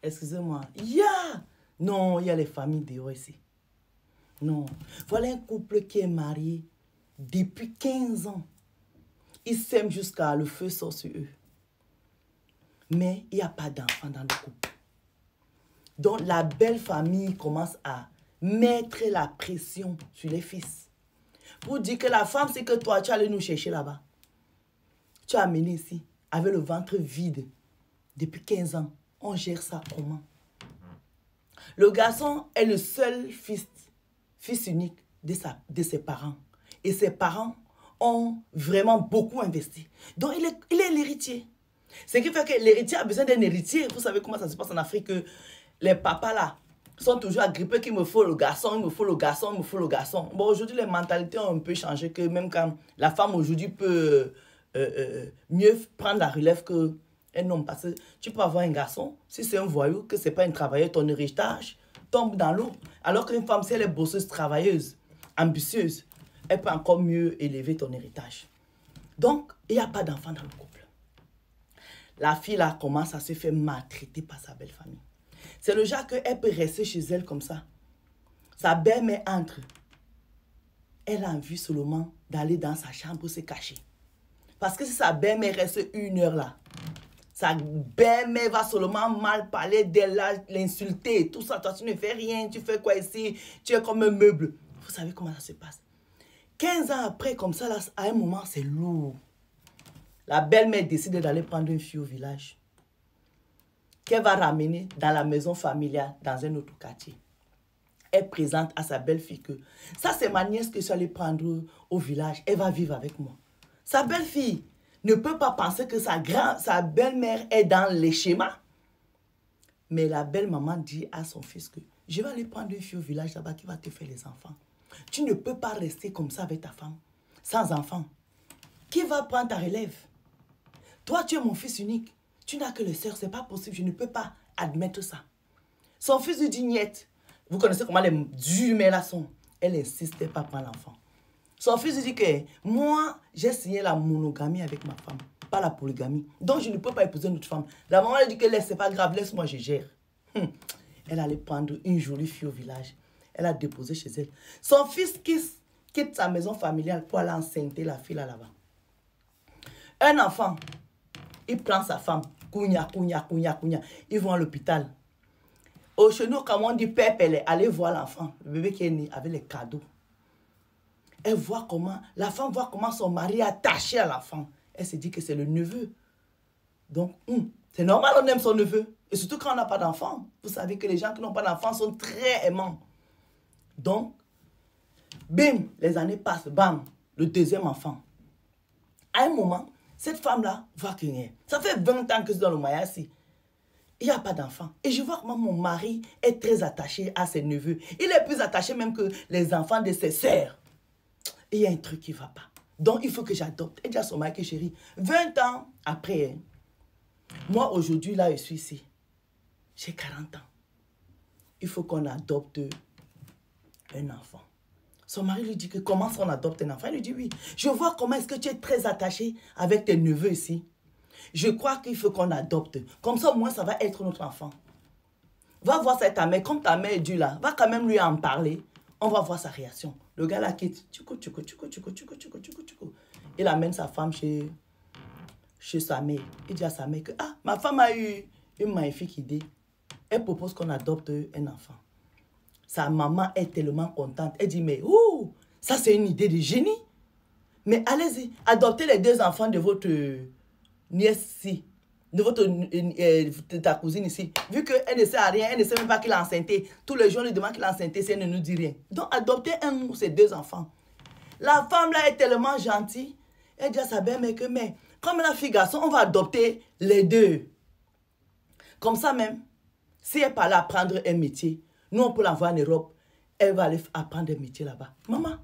Excusez-moi. Non, il y a les familles dehors ici. Non. Voilà un couple qui est marié depuis 15 ans. Ils s'aiment jusqu'à le feu sort sur eux. Mais il n'y a pas d'enfant dans le couple. Donc la belle famille commence à mettre la pression sur les fils. Pour dire que la femme, c'est que toi, tu allais nous chercher là-bas. Tu as amené ici, avec le ventre vide, depuis 15 ans. On gère ça comment? Le garçon est le seul fils unique de ses parents. Et ses parents ont vraiment beaucoup investi. Donc, il est l'héritier. Ce qui fait que l'héritier a besoin d'un héritier. Vous savez comment ça se passe en Afrique, que les papas là sont toujours agrippés qu'il me faut le garçon, il me faut le garçon, il me faut le garçon. Bon, aujourd'hui, les mentalités ont un peu changé, que même quand la femme aujourd'hui peut mieux prendre la relève qu'un homme. Parce que tu peux avoir un garçon, si c'est un voyou, que ce n'est pas un travailleur, ton héritage tombe dans l'eau. Alors qu'une femme, si elle est bosseuse, travailleuse, ambitieuse, elle peut encore mieux élever ton héritage. Donc, il n'y a pas d'enfant dans le couple. La fille là commence à se faire maltraiter par sa belle famille. C'est le genre qu'elle peut rester chez elle comme ça. Sa belle-mère entre. Elle a envie seulement d'aller dans sa chambre pour se cacher. Parce que si sa belle-mère reste 1 heure là, sa belle-mère va seulement mal parler d'elle, l'insulter, tout ça. Toi, tu ne fais rien, tu fais quoi ici? Tu es comme un meuble. Vous savez comment ça se passe? 15 ans après, comme ça, là, à un moment, c'est lourd. La belle-mère décide d'aller prendre une fille au village qu'elle va ramener dans la maison familiale dans un autre quartier. Elle présente à sa belle-fille que ça, c'est ma nièce que je suis allée prendre au village. Elle va vivre avec moi. Sa belle-fille ne peut pas penser que sa belle-mère est dans les schémas. Mais la belle-maman dit à son fils que je vais aller prendre une fille au village là-bas qui va te faire les enfants. Tu ne peux pas rester comme ça avec ta femme, sans enfant. Qui va prendre ta relève? Toi, tu es mon fils unique. Tu n'as que les sœurs, ce n'est pas possible. Je ne peux pas admettre ça. Son fils lui dit niette. Vous connaissez comment les humains là sont. Elle n'insiste pas à prendre l'enfant. Son fils lui dit que moi, j'ai signé la monogamie avec ma femme, pas la polygamie. Donc, je ne peux pas épouser une autre femme. La maman elle dit que c'est pas grave, laisse-moi, je gère. Elle allait prendre une jolie fille au village. Elle a déposé chez elle. Son fils quitte sa maison familiale pour aller enceinte la fille là-bas. Un enfant, il prend sa femme, kounya. Ils vont à l'hôpital. Au chenou, comme on dit, père, allez voir l'enfant, le bébé qui est né avec les cadeaux. Elle voit comment, la femme voit comment son mari est attaché à l'enfant. Elle se dit que c'est le neveu. Donc, c'est normal, on aime son neveu. Et surtout quand on n'a pas d'enfant. Vous savez que les gens qui n'ont pas d'enfant sont très aimants. Donc, bim, les années passent, bam, le deuxième enfant. À un moment, cette femme-là voit que ça fait 20 ans que je suis dans le Mayassi. Il n'y a pas d'enfant. Et je vois comment mon mari est très attaché à ses neveux. Il est plus attaché même que les enfants de ses sœurs. Et il y a un truc qui ne va pas. Donc, il faut que j'adopte. Et dit à son mari que chérie, 20 ans après, moi aujourd'hui, là, je suis ici. J'ai 40 ans. Il faut qu'on adopte un enfant. Son mari lui dit que comment on adopte un enfant? Il lui dit oui. Je vois comment est-ce que tu es très attaché avec tes neveux ici. Je crois qu'il faut qu'on adopte. Comme ça, au moins, ça va être notre enfant. Va voir ta mère. Comme ta mère est due là, va quand même lui en parler. On va voir sa réaction. Le gars la quitte. Il amène sa femme chez sa mère. Il dit à sa mère que ma femme a eu une magnifique idée. Elle propose qu'on adopte un enfant. Sa maman est tellement contente. Elle dit, mais ça c'est une idée de génie. Mais allez-y, adoptez les 2 enfants de votre nièce ici, de ta cousine ici. Vu qu'elle ne sait à rien, elle ne sait même pas qu'il est enceinte. Tous les jours, on lui demande qu'il est enceinte, si elle ne nous dit rien. Donc, adoptez un ou ces 2 enfants. La femme là est tellement gentille. Elle dit à sa belle-mère que, mais comme la fille garçon, on va adopter les 2. Comme ça même, si elle parle à apprendre un métier, nous on peut l'envoyer en Europe, elle va aller apprendre un métier là-bas. Maman,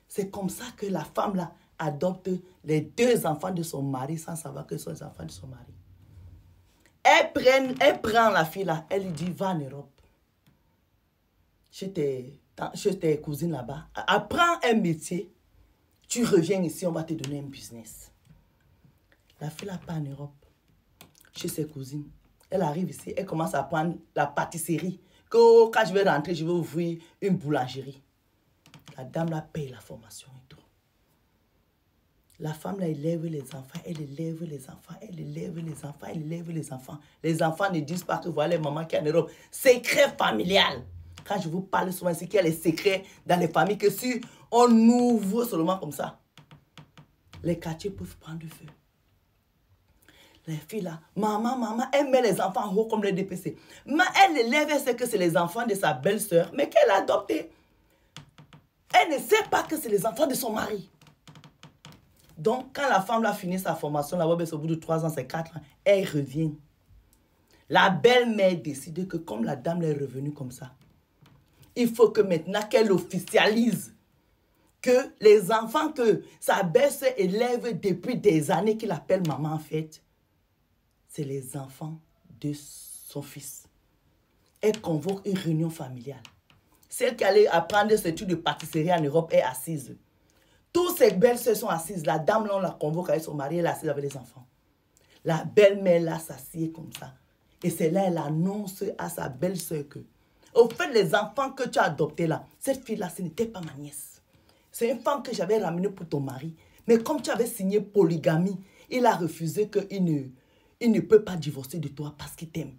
c'est comme ça que la femme là adopte les 2 enfants de son mari sans savoir que ce sont les enfants de son mari. Elle prend la fille là, elle lui dit, va en Europe. Chez tes cousines là-bas, apprends un métier, tu reviens ici, on va te donner un business. La fille là part en Europe, chez ses cousines. Elle arrive ici, elle commence à prendre la pâtisserie. Que quand je vais rentrer, je vais ouvrir une boulangerie. La dame là paye la formation et tout. La femme là élève les enfants, elle élève les enfants, elle élève les enfants, elle élève les enfants. Les enfants ne disent pas que voilà les mamans qui en Europe. Secret familial. Quand je vous parle souvent, c'est qu'il y a les secrets dans les familles que si on ouvre seulement comme ça, les quartiers peuvent prendre feu. Les filles là, maman, elle met les enfants en haut comme les DPC. Mais elle élève, elle sait que c'est les enfants de sa belle-sœur, mais qu'elle a adopté. Elle ne sait pas que c'est les enfants de son mari. Donc, quand la femme a fini sa formation, au bout de 3 ans, c'est 4 ans, elle revient. La belle-mère décide que comme la dame est revenue comme ça, il faut que maintenant qu'elle officialise que les enfants que sa belle-sœur élève depuis des années, qu'il appelle maman en fait, c'est les enfants de son fils. Elle convoque une réunion familiale. Celle qui allait apprendre ce truc de pâtisserie en Europe est assise. Toutes ses belles-sœurs sont assises. La dame, là, on la convoque avec son mari, elle est assise avec les enfants. La belle-mère, là, s'assied comme ça. Et c'est là, elle annonce à sa belle-sœur que, au fait, les enfants que tu as adoptés là, cette fille-là, ce n'était pas ma nièce. C'est une femme que j'avais ramenée pour ton mari. Mais comme tu avais signé polygamie, il a refusé qu'il ne peut pas divorcer de toi parce qu'il t'aime.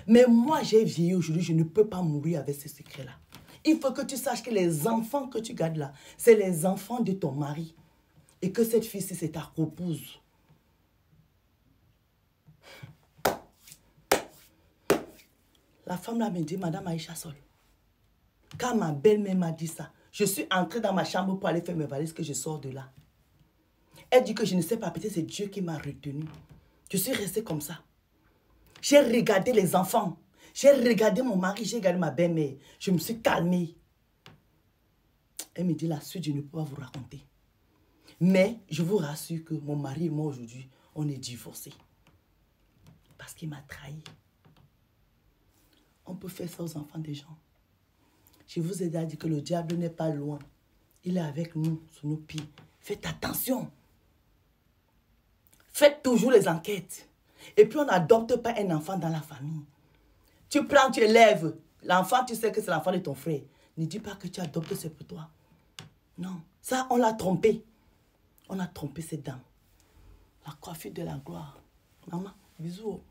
Mais moi, j'ai vieilli aujourd'hui, je ne peux pas mourir avec ce secret-là. Il faut que tu saches que les enfants que tu gardes là, c'est les enfants de ton mari. Et que cette fille-ci, c'est ta copouse. La femme là me dit, Madame Aïcha Sol, quand ma belle-mère m'a dit ça, je suis entrée dans ma chambre pour aller faire mes valises, que je sors de là. Elle dit que je ne sais pas, peut-être c'est Dieu qui m'a retenue. Je suis restée comme ça. J'ai regardé les enfants. J'ai regardé mon mari, j'ai regardé ma belle-mère. Je me suis calmée. Elle me dit, la suite, je ne peux pas vous raconter. Mais je vous rassure que mon mari et moi aujourd'hui, on est divorcés. Parce qu'il m'a trahi. On peut faire ça aux enfants des gens. Je vous ai déjà dit que le diable n'est pas loin. Il est avec nous, sous nos pieds. Faites attention. Faites toujours les enquêtes. Et puis on n'adopte pas un enfant dans la famille. Tu prends, tu élèves. L'enfant, tu sais que c'est l'enfant de ton frère. Ne dis pas que tu adoptes, c'est pour toi. Non. Ça, on l'a trompé. On a trompé cette dame. La coiffure de la gloire. Maman, bisous.